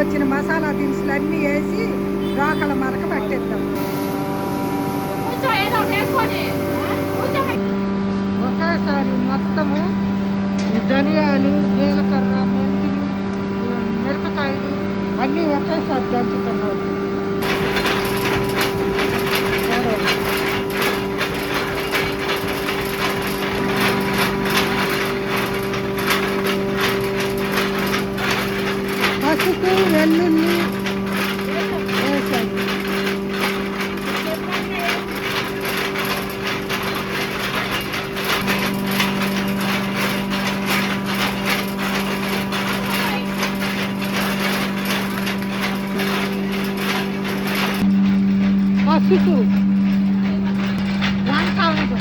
తీసుకొచ్చిన మసాలా దినుసులు అన్నీ వేసి రోకల మరక పట్టేద్దాం. ఒకేసారి మొత్తము ధనియాలు, జీలకర్ర, మెంతులు, మిరపకాయలు అన్నీ ఒకేసారి దంచుతున్నాం. పసుపు, వెల్లుల్లి వేసాను. పసుపు, వంకాయలు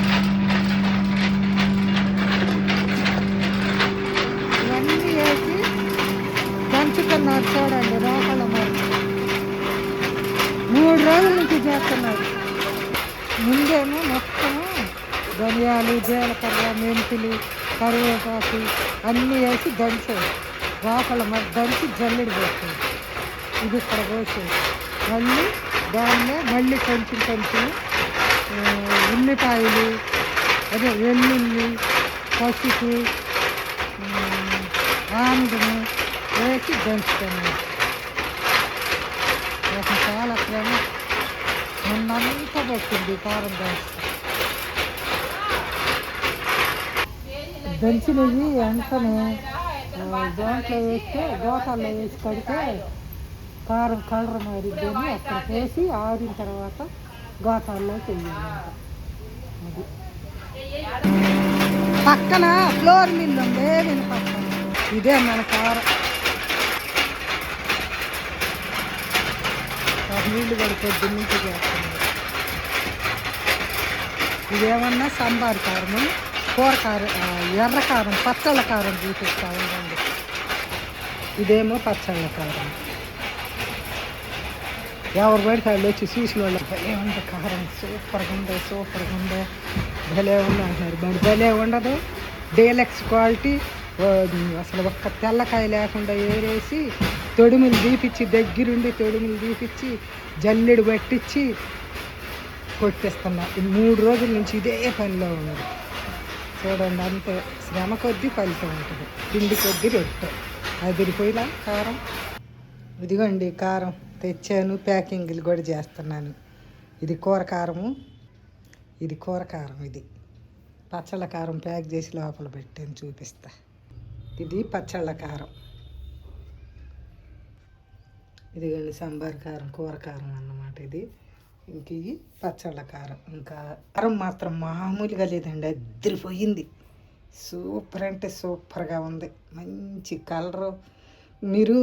ఇవన్నీ వేసి దంచుతున్నారు. చూడండి రోకళ్ళ మరి 3 రోజుల నుంచి చేస్తున్నారు. ముందేమో మొత్తము ధనియాలు, జీలకర్ర, మెంతులు, కరివేపాకు అన్నీ వేసి దంచారు. రోకళ్ళ మరి దంచి జల్లెడి పోతుంది. ఇది ఇక్కడ పోసేది. మళ్ళీ దాన్నే మళ్ళీ కొంచెం ఉల్లిపాయలు, అదే వెల్లుల్లి, పసుపు, ఆముదము వేసి దంచుతున్నాను. చాలా ప్రేమ మొన్నంతా పట్టింది కారం దంచినవి వెంటనే దాంట్లో వేస్తే గోతాల్లో వేసి కడితే కారం కలర్ మారిద్దని అక్కడ వేసి ఆరిన తర్వాత గోతాల్లో చెయ్యాలంట. అది పక్కన ఫ్లోర్ మిల్ ఉంది. నేను పక్కన ఇదే మన కారం. నీళ్ళు పడిపోద్ది నుంచి చేస్తున్నాను. ఇదేమన్నా సాంబార్ కారము, కూర కారం, ఎర్ర కారం, పచ్చళ్ళ కారం చూపిస్తా ఉందండి. ఇదేమో పచ్చళ్ళ కారం. ఎవరు పడితే వాళ్ళు వచ్చి చూసిన వాళ్ళు భలే ఉంది కారం, సూపర్గా ఉండే భలే ఉంది అంటున్నారు. మరి భలే ఉండదు. Deluxe quality. అసలు ఒక్క తెల్లకాయ లేకుండా ఏరేసి తొడుములు తీపిచ్చి, దగ్గరుండి తొడుములు తీపిచ్చి జల్లెడు పట్టించి కొట్టిస్తున్నా. 3 రోజుల నుంచి ఇదే పనిలో ఉన్నది. చూడండి, అంతే శ్రమ కొద్దీ ఫలితం ఉంటుంది. పిండి కొద్దీ రొట్టె అదిరిపోయినా కారం. ఇదిగోండి కారం తెచ్చాను. ప్యాకింగ్లు కూడా చేస్తున్నాను. ఇది కూర కారము, ఇది కూర కారం, ఇది పచ్చళ్ళ కారం ప్యాక్ చేసి లోపల పెట్టాను. చూపిస్తా. ఇది పచ్చళ్ళ కారం, ఇదిగోండి సాంబార్ కారం, కూర కారం అన్నమాట. ఇది ఇంక ఇది పచ్చళ్ళ కారం. ఇంకా కారం మాత్రం మామూలుగా లేదండి, అదిరిపోయింది. సూపర్ అంటే సూపర్గా ఉంది. మంచి కలరు. మీరు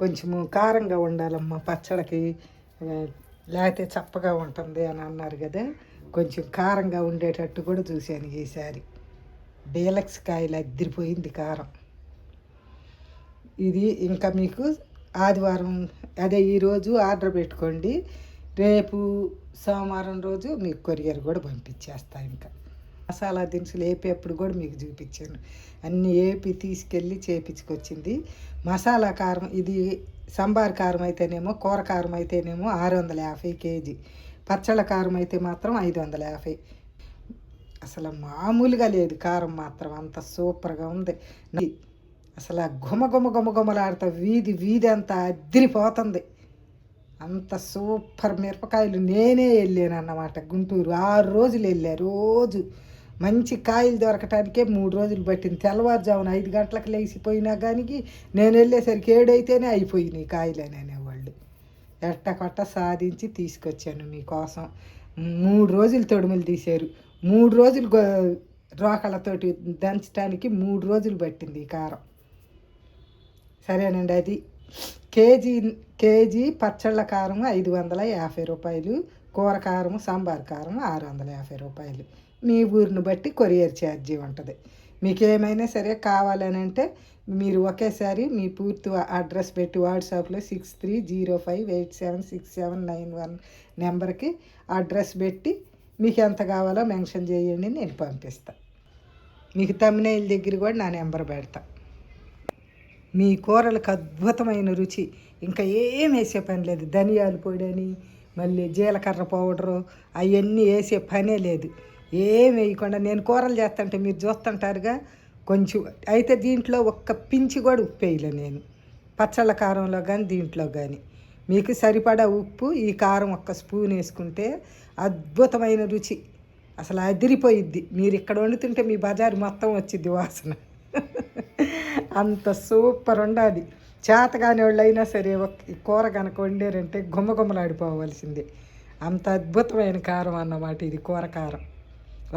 కొంచెము కారంగా ఉండాలమ్మా పచ్చడికి, లేకపోతే చప్పగా ఉంటుంది అని అన్నారు కదా. కొంచెం కారంగా ఉండేటట్టు కూడా చూశాను ఈసారి. డీలక్స్ కాయలు అదిరిపోయింది కారం. ఇది ఇంకా మీకు ఆదివారం, అదే ఈరోజు ఆర్డర్ పెట్టుకోండి. రేపు సోమవారం రోజు మీకు కొరియర్ కూడా పంపించేస్తా. ఇంకా మసాలా దినుసులు వేపేప్పుడు కూడా మీకు చూపించాను. అన్నీ వేపి తీసుకెళ్ళి చేపించుకొచ్చింది. మసాలా కారం ఇది సాంబార్ కారం అయితేనేమో, కూర కారం అయితేనేమో 650 కేజీ, పచ్చళ్ళ కారం అయితే మాత్రం 550. అసలు మామూలుగా లేదు కారం మాత్రం. అంత సూపర్గా ఉంది. అసలు గుమలాడుతా వీధి అంతా అదిరిపోతుంది. అంత సూపర్ మిరపకాయలు. నేనే వెళ్ళాను అన్నమాట గుంటూరు. 6 రోజులు వెళ్ళా. రోజు మంచి కాయలు దొరకటానికే 3 రోజులు పట్టింది. తెల్లవారుజామున 5 గంటలకు లేచిపోయినా కానీ నేను వెళ్ళేసరికి 7 అయితేనే అయిపోయినాయి కాయలు అని అనేవాళ్ళు. ఎట్టకొట్ట సాధించి తీసుకొచ్చాను మీకోసం. 3 రోజులు తొడుములు తీశారు. 3 రోజులు రోకళ్ళతోటి దంచడానికి 3 రోజులు పట్టింది ఈ కారం. సరేనండి. అది కేజీ పచ్చళ్ళ కారం 550 రూపాయలు, కూర కారం సాంబార్ కారం 650 రూపాయలు. మీ ఊరిని బట్టి కొరియర్ ఛార్జీ ఉంటుంది. మీకు ఏమైనా సరే కావాలని అంటే మీరు ఒకేసారి మీ పూర్తి అడ్రస్ పెట్టి వాట్సాప్లో 6305876791 నెంబర్కి అడ్రస్ పెట్టి మీకు ఎంత కావాలో మెన్షన్ చేయండి, నేను పంపిస్తాను. మీకు తమ్మునేళ్ళ దగ్గర కూడా నా నెంబర్ పెడతా. మీ కూరలకు అద్భుతమైన రుచి. ఇంకా ఏం వేసే పని లేదు. ధనియాల పొడి అని మళ్ళీ జీలకర్ర పౌడరు అవన్నీ వేసే పనే లేదు. ఏం వేయకుండా నేను కూరలు చేస్తుంటే మీరు చూస్తుంటారుగా కొంచెం. అయితే దీంట్లో ఒక్క పించి కూడా ఉప్పు వేయలే నేను, పచ్చళ్ళ కారంలో కానీ దీంట్లో కానీ. మీకు సరిపడా ఉప్పు, ఈ కారం ఒక్క స్పూన్ వేసుకుంటే అద్భుతమైన రుచి. అసలు అదిరిపోయిద్ది. మీరు ఇక్కడ వండుతుంటే మీ బజారు మొత్తం వచ్చిద్ది వాసన. అంత సూపర్ ఉండాలి. చేతగాని వాళ్ళు అయినా సరే ఈ కూర కనుక వండారంటే గుమ్మగుమ్మలాడిపోవాల్సిందే. అంత అద్భుతమైన కారం అన్నమాట ఇది, కూర కారం.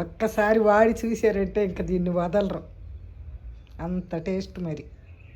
ఒక్కసారి వాడి చూసారంటే ఇంకా దీన్ని వదలరు, అంత టేస్ట్ మరి.